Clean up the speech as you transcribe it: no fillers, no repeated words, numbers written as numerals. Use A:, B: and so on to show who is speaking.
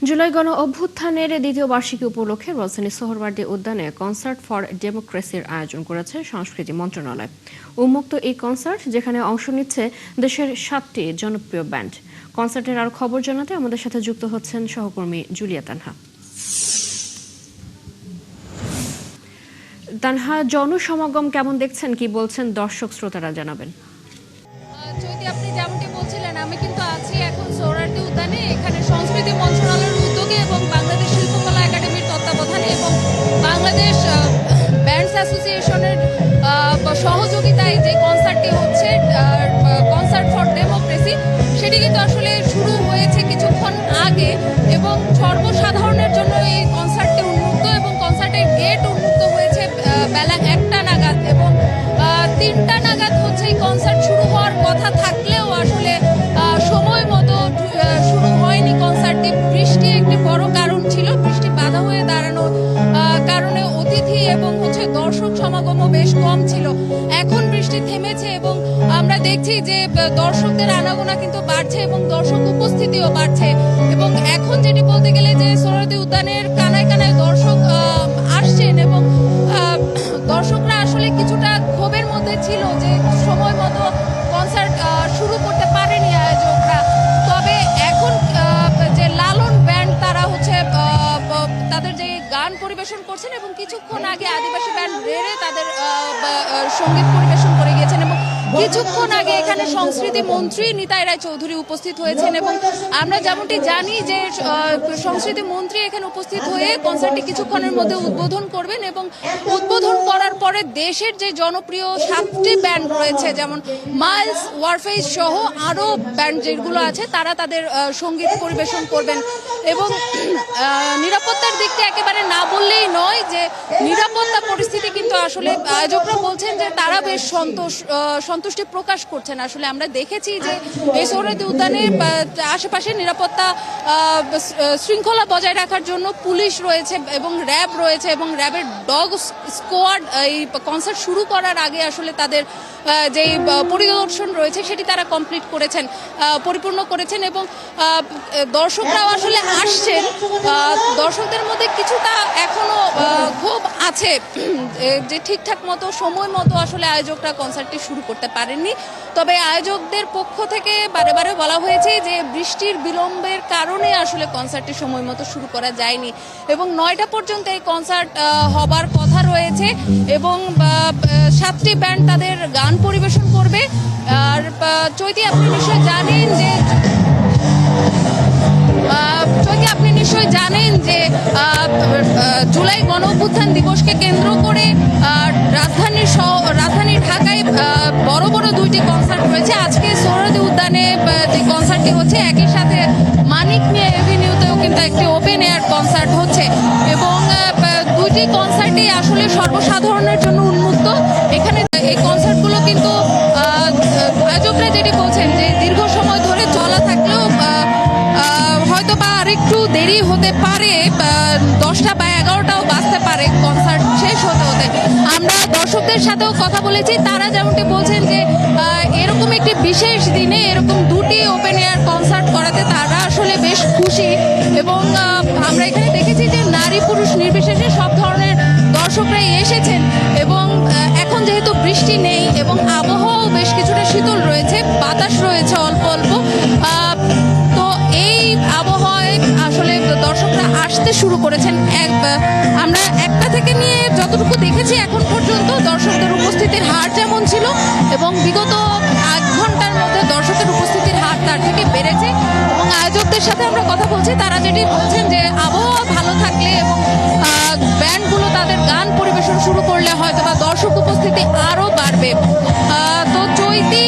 A: জুলাই গণ অভ্যুত্থানের দ্বিতীয় বার্ষিকী উপলক্ষে রাজধানী সোহরাওয়ার্দী উদ্যানে কনসার্ট ফর ডেমোক্রেসির আয়োজন করেছে সংস্কৃতি মন্ত্রণালয়। উন্মুক্ত এই কনসার্ট, যেখানে অংশ নিচ্ছে দেশের 7টি জনপ্রিয় ব্যান্ড। কনসার্টের আরো খবর জানাতে আমাদের সাথে যুক্ত হচ্ছেন সহকর্মী জুলিয়া তানহা। তানহা, জনসমাগম কেমন দেখছেন, কি বলছেন দর্শক শ্রোতারা, জানাবেন।
B: যদি আপনি যেমনটি বলছিলেন, আমি কিন্তু আছি এখন সোহরাওয়ার্দী উদ্যানে। এখানে সংস্কৃতি মন্ত্রণালয়ের উদ্যোগে এবং বাংলাদেশ শিল্পকলা একাডেমির তত্ত্বাবধানে এবং বাংলাদেশ ব্যান্ডস অ্যাসোসিয়েশনের সহযোগিতায় যে কনসার্টটি হচ্ছে, কনসার্ট ফর ডেমোক্রেসি, সেটি কিন্তু আসলে শুরু হয়েছে কিছুক্ষণ আগে এবং সর্বসাধারণের জন্য এই কনসার্টটি উন্মুক্ত এবং কনসার্টের গেট উন্মুক্ত হয়েছে বেলা 1টা নাগাদ এবং 3টা নাগাদ হচ্ছে এই কনসার্ট শুরু হওয়ার কথা থাকলেও আসলে সময় মতো শুরু হয়নি কনসার্টটি। বৃষ্টি একটি বড় কারণ ছিল। বৃষ্টি বাধা হয়ে দাঁড়ানোর কারণে অতিথি এবং হচ্ছে দর্শক সমাগমও বেশ কম ছিল। এখন বৃষ্টি থেমেছে এবং আমরা দেখছি যে দর্শকদের আনাগোনা কিন্তু বাড়ছে এবং দর্শক উপস্থিতিও বাড়ছে এবং এখন যেটি বলতে গেলে যে সোহরাওয়ার্দী উদ্যানের কানায় কানায় দর্শক আসছেন এবং দর্শকরা আসলে কিছুটা ক্ষোভের মধ্যে ছিল যে সময় মতো কনসার্ট শুরু করতে পারেনি আয়োজকরা। তবে এখন যে লালন ব্যান্ড, তারা হচ্ছে তাদের যে গান পরিবেশন করছেন এবং কিছুক্ষণ আগে আদিবাসী ব্যান্ড রেড়ে তাদের সঙ্গীত পরিবেশন করে গিয়েছেন এবং কিছুক্ষণ আগে এখানে সংস্কৃতি মন্ত্রী নিতাই রায় চৌধুরী উপস্থিত হয়েছেন এবং আমরা যেমনটি জানি যে সংস্কৃতি মন্ত্রী এখানে উপস্থিত হয়ে কনসার্টটি কিছুক্ষণের মধ্যে উদ্বোধন করবেন এবং উদ্বোধন করার পরে দেশের যে জনপ্রিয় 7টি ব্যান্ড রয়েছে, যেমন মাইলস, ওয়ারফেজ সহ আরও ব্যান্ড যেগুলো আছে, তারা তাদের সঙ্গীত পরিবেশন করবেন এবং নিরাপত্তার দিকটা একেবারে না বললেই নয় যে নিরাপত্তা পরিস্থিতি কিন্তু আসলে আয়োজকরা বলছেন যে তারা বেশ সন্তুষ্টি প্রকাশ করছেন। আসলে আমরা দেখেছি যে এই সোহরাওয়ার্দী উদ্যানের আশেপাশে নিরাপত্তা শৃঙ্খলা বজায় রাখার জন্য পুলিশ রয়েছে এবং র্যাব রয়েছে এবং র্যাবের ডগ স্কোয়াড এই কনসার্ট শুরু করার আগে আসলে তাদের যে পরিদর্শন রয়েছে সেটি তারা কমপ্লিট করেছেন, পরিপূর্ণ করেছেন এবং দর্শকরাও আসলে আসছেন। দর্শকদের মধ্যে কিছুটা এখনো ক্ষোভ আছে যে ঠিকঠাক মতো সময় মতো আসলে আয়োজকরা কনসার্টটি শুরু করতে পারেননি। তবে আয়োজকদের পক্ষ থেকে বারে বারে বলা হয়েছে যে বৃষ্টির বিলম্বের কারণে আসলে কনসার্টটি সময় মতো শুরু করা যায়নি এবং 9টা পর্যন্ত এই কনসার্ট হবার কথা রয়েছে এবং 7টি ব্যান্ড তাদের গান পরিবেশন করবে। আর চৈতি, আপনি নিশ্চয়ই জানেন যে জুলাই গণ অভ্যুত্থান দিবসকে কেন্দ্র করে রাজধানী ঢাকায় বড় বড় 2টি কনসার্ট রয়েছে। আজকে সোহরাওয়ার্দী উদ্যানে যে কনসার্টটি হচ্ছে, একই সাথে মানিক মিয়া এভিনিউতেও কিন্তু একটি ওপেন এয়ার কনসার্ট হচ্ছে এবং 2টি কনসার্টই আসলে সর্বসাধারণের জন্য উন্মুক্ত। এখানে এই কনসার্টগুলো কিন্তু আয়োজকরা যেটি বলছেন যে দীর্ঘ সময় ধরে চলা থাকলেও হয়তো বা আরেকটু দেরি হতে পারে, 10টা বা 11টাও বাজতে পারে কনসার্ট শেষ হতে হতে। আমরা দর্শকদের সাথেও কথা বলেছি, তারা যেমনটি বলছেন যে এরকম একটি বিশেষ দিনে এরকম 2টি ওপেন এয়ার কনসার্ট করাতে তারা আসলে বেশ খুশি এবং আমরা এখানে দেখেছি যে নারী পুরুষ নির্বিশেষে সব ধরনের দর্শকরাই এসেছেন এবং এখন যেহেতু বৃষ্টি নেই এবং আবহাওয়াও বেশ কিছুটা শীতল রয়েছে, বাতাস রয়েছে অল্প অল্প, তো এই আবহাওয়ায় আসলে দর্শকরা আসতে শুরু করেছেন। আমরা 1টা থেকে নিয়ে যতটুকু দেখেছি এখন পর্যন্ত দর্শকদের উপস্থিতির হার যেমন ছিল এবং বিগত 8 ঘন্টার মধ্যে দর্শকের উপস্থিতির হার তার থেকে বেড়েছে এবং আয়োজকদের সাথে আমরা কথা বলছি, তারা যেটি বলছেন যে আবহাওয়া ভালো থাকলে এবং ব্যান্ডগুলো তাদের গান পরিবেশন শুরু করলে হয়তো বা দর্শক উপস্থিতি আরও বাড়বে। তো চৈতি,